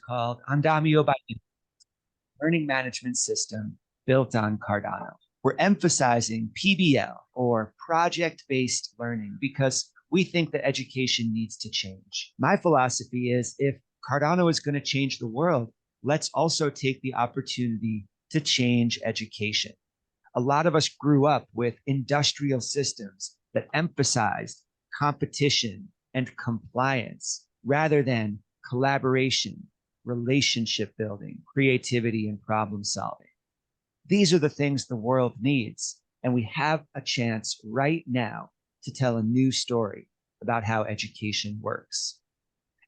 called Andamio by Learning Management System built on Cardano. We're emphasizing PBL or project-based learning because we think that education needs to change. My philosophy is if Cardano is going to change the world, let's also take the opportunity to change education. A lot of us grew up with industrial systems that emphasized competition and compliance rather than collaboration, relationship building, creativity, and problem solving. These are the things the world needs. And we have a chance right now to tell a new story about how education works.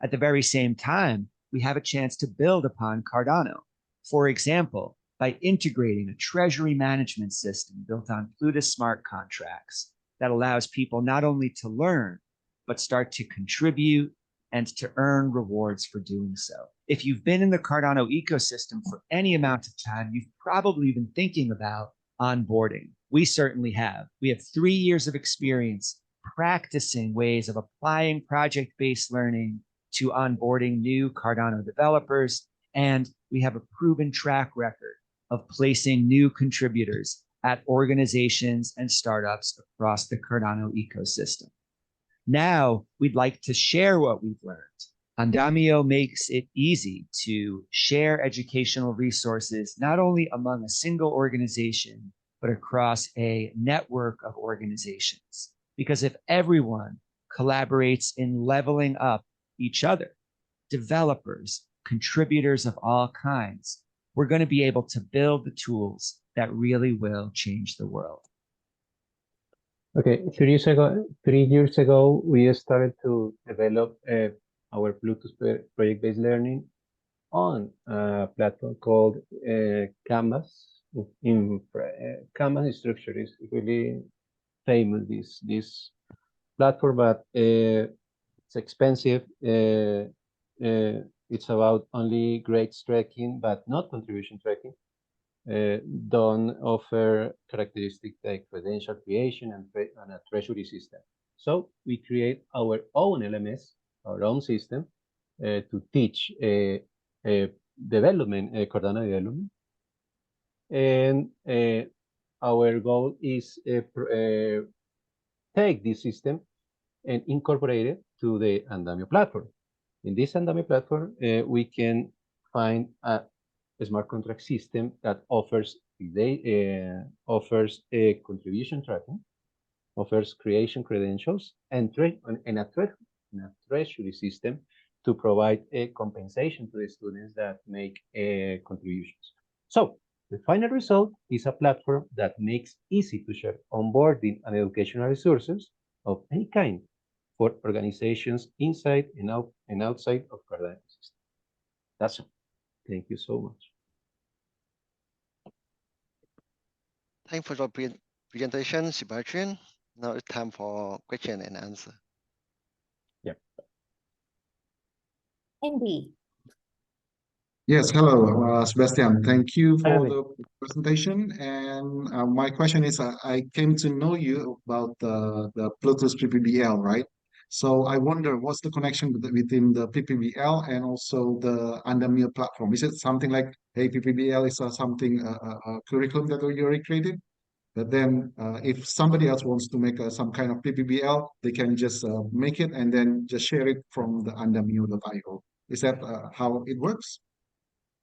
At the very same time, we have a chance to build upon Cardano. For example, by integrating a treasury management system built on Plutus smart contracts that allows people not only to learn, but start to contribute and to earn rewards for doing so. If you've been in the Cardano ecosystem for any amount of time, you've probably been thinking about onboarding. We certainly have. We have 3 years of experience practicing ways of applying project-based learning to onboarding new Cardano developers, and we have a proven track record of placing new contributors at organizations and startups across the Cardano ecosystem. Now, we'd like to share what we've learned. Andamio makes it easy to share educational resources, not only among a single organization, but across a network of organizations. Because if everyone collaborates in leveling up each other, developers, contributors of all kinds, we're going to be able to build the tools that really will change the world. Okay, 3 years ago, we started to develop our Bluetooth project-based learning on a platform called Canvas. Canvas structure is really famous, this platform, but it's expensive. It's about only grades tracking, but not contribution tracking. Don't offer characteristics like credential creation and a treasury system. So we create our own LMS, our own system, to teach development, Cardano development. And our goal is take this system and incorporate it to the Andamio platform. In this Andamio platform, we can find a smart contract system that offers a contribution tracking, offers creation credentials, and a treasury system to provide a compensation to the students that make contributions. So the final result is a platform that makes easy to share onboarding and educational resources of any kind for organizations inside and outside of Cardano system. That's all. Thank you so much. Thanks for your presentation, Sebastian. Now it's time for question and answer. Yeah. Andy. Yes, hello, Sebastian. Thank you for the presentation. And my question is, I came to know you about the Bluetooth PPBL, right? So I wonder what's the connection within the PPBL and also the Andamio platform? Is it something like, hey, PPBL is something, a curriculum that you already created? But then if somebody else wants to make some kind of PPBL, they can just make it and then just share it from the andamio.io. Is that how it works?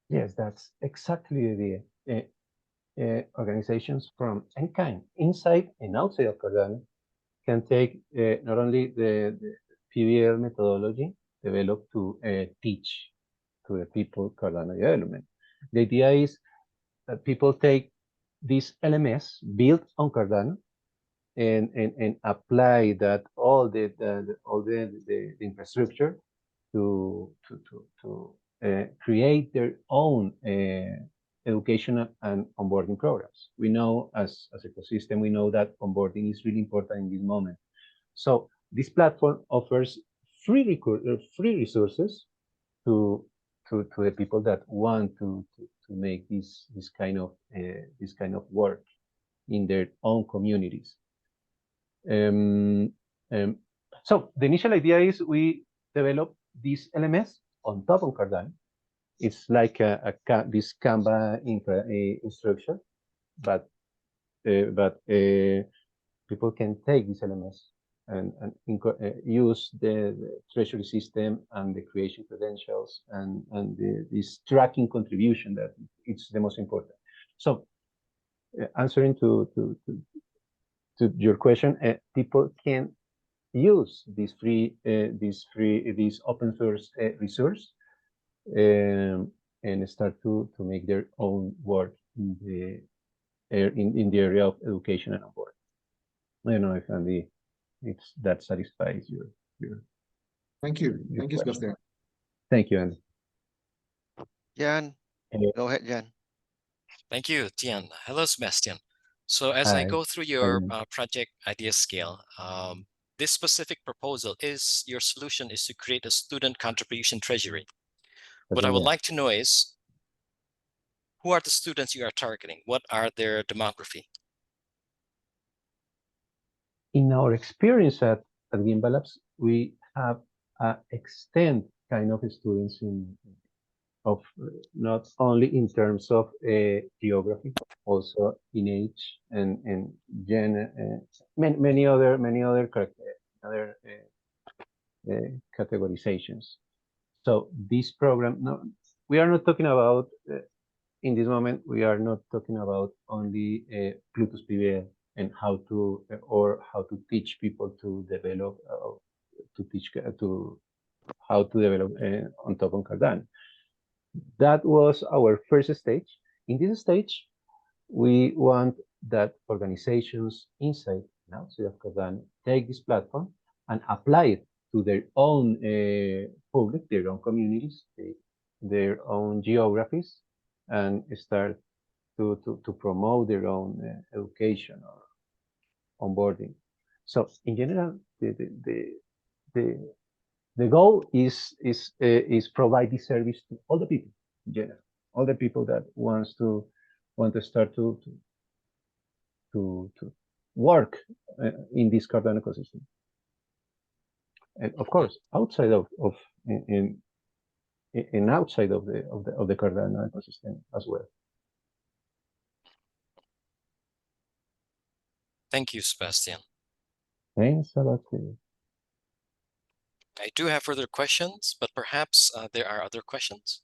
Yes, that's exactly the idea. Organizations from any kind, inside and outside of Cardano, can take not only the PBL methodology developed to teach to the people Cardano development. The idea is that people take this LMS built on Cardano and apply that all the infrastructure to create their own educational and onboarding programs. We know as ecosystem, we know that onboarding is really important in this moment. So this platform offers free resources to the people that want to make this kind of work in their own communities. So the initial idea is we develop this LMS on top of Cardano, it's like this Canva instruction, but people can take this LMS and use the treasury system and the creation credentials and this tracking contribution that it's the most important. So answering to your question, people can use this open source resource and start to make their own work in the area of education and onboarding. I don't know if Andy, that satisfies your Thank you. Thank you, question. Sebastian. Thank you, Andy. Jan, go ahead, Jan. Thank you, Tian. Hello, Sebastian. So as I Hi. go through your project idea scale, this specific proposal is your solution is to create a student contribution treasury. What I would like to know is, who are the students you are targeting? What are their demography? In our experience at Gimba Labs, we have extend kind of students of not only in terms of geography, also in age and many other categorizations. So this program, no, we are not talking about in this moment. We are not talking about only Plutus PBL and how to teach people to develop how to develop on top of Cardano. That was our first stage. In this stage, we want that organizations inside and outside of Cardano take this platform and apply it to their own public, their own communities, their own geographies, and start to promote their own education or onboarding. So in general, the goal is provide this service to all the people in general, all the people that want to start to work in this Cardano ecosystem, and of course outside of outside of the Cardano ecosystem as well. Thank you, Sebastian. Thanks a lot to you. I do have further questions, but perhaps there are other questions.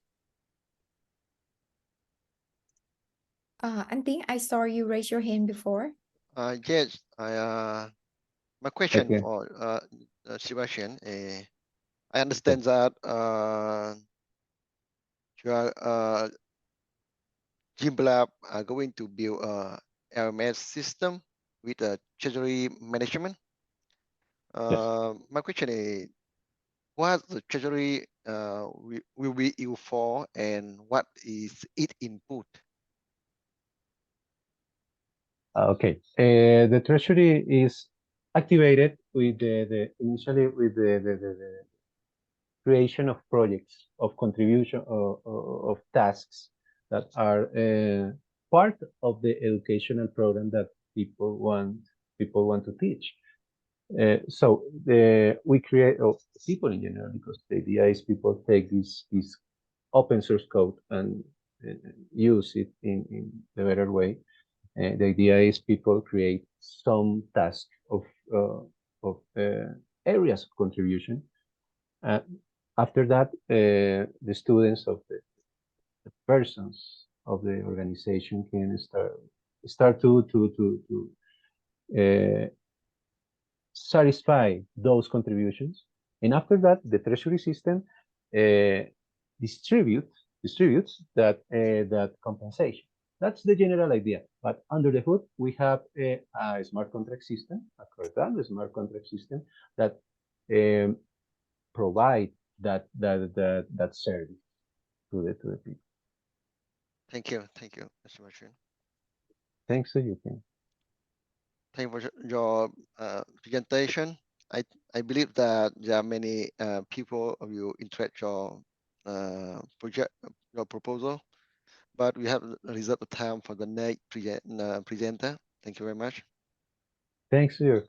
I think I saw you raise your hand before. Yes, my question for Sebastian. I understand that you are Gimba Lab are going to build a LMS system with a treasury management. My question is, what the treasury will be used for, and what is its input? Okay, the treasury is activated with initially with the creation of projects, of contribution, of tasks that are part of the educational program that people want to teach. So we create people in general, because the idea is people take this open source code and use it in the better way. The idea is people create some task of areas of contribution. After that, the students of the persons of the organization can start to satisfy those contributions, and after that, the treasury system distributes that compensation. That's the general idea. But under the hood, we have a smart contract system, a Cardano smart contract system that provide that service to the people. Thank you, Mr. Martin. Thanks to you, Ken. Thank you for your presentation. I believe that there are many people of you interest your project, your proposal, but we have reserved the time for the next presenter. Thank you very much. Thank you.